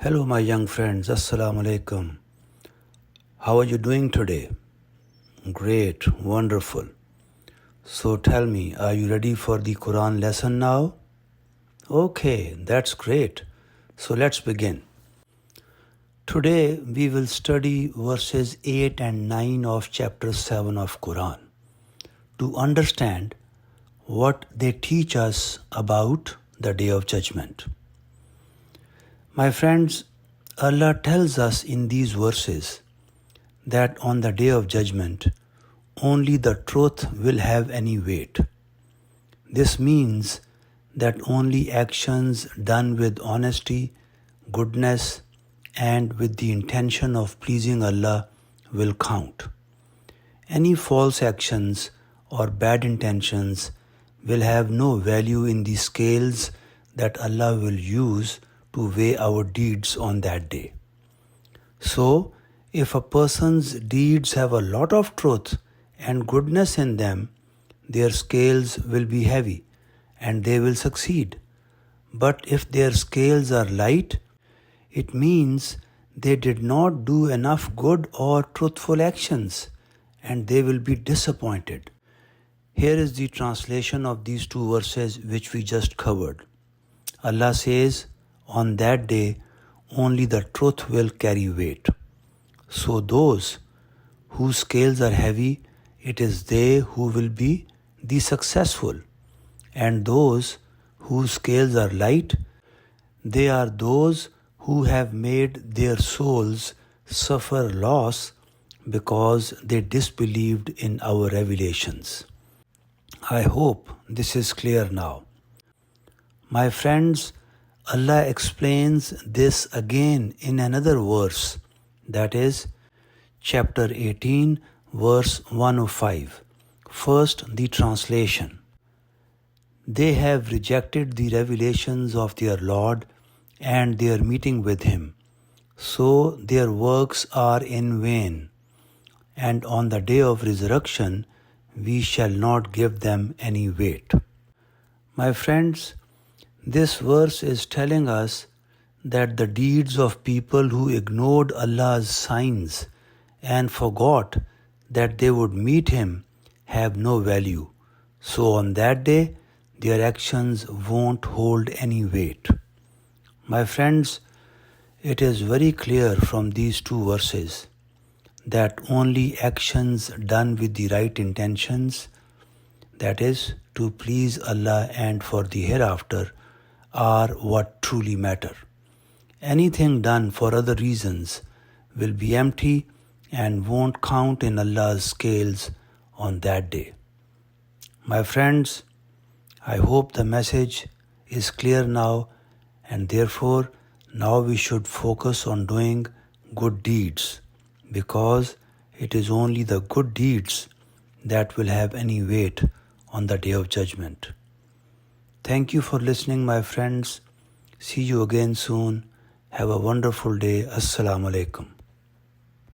Hello, my young friends. Assalamu alaikum. How are you doing today? Great, wonderful. So tell me, are you ready for the Quran lesson now? Okay, that's great. So let's begin. Today we will study verses 8 and 9 of chapter 7 of Quran to understand what they teach us about the Day of Judgment. My friends, Allah tells us in these verses that on the Day of Judgment, only the truth will have any weight. This means that only actions done with honesty, goodness, and with the intention of pleasing Allah will count. Any false actions or bad intentions will have no value in the scales that Allah will use to weigh our deeds on that day. So, if a person's deeds have a lot of truth and goodness in them, their scales will be heavy and they will succeed. But if their scales are light, it means they did not do enough good or truthful actions and they will be disappointed. Here is the translation of these two verses which we just covered. Allah says, on that day, only the truth will carry weight. So those whose scales are heavy, it is they who will be the successful. And those whose scales are light, they are those who have made their souls suffer loss because they disbelieved in our revelations. I hope this is clear now. My friends, Allah explains this again in another verse, that is chapter 18, verse 105. First, the translation. They have rejected the revelations of their Lord and their meeting with Him, so their works are in vain, and on the day of resurrection we shall not give them any weight. My friends, this verse is telling us that the deeds of people who ignored Allah's signs and forgot that they would meet Him have no value. So on that day, their actions won't hold any weight. My friends, it is very clear from these two verses that only actions done with the right intentions, that is, to please Allah and for the hereafter, are what truly matter. Anything done for other reasons will be empty and won't count in Allah's scales on that day. My friends, I hope the message is clear now, and therefore now we should focus on doing good deeds, because it is only the good deeds that will have any weight on the Day of Judgment. Thank you for listening, my friends. See you again soon. Have a wonderful day. Assalamu alaikum.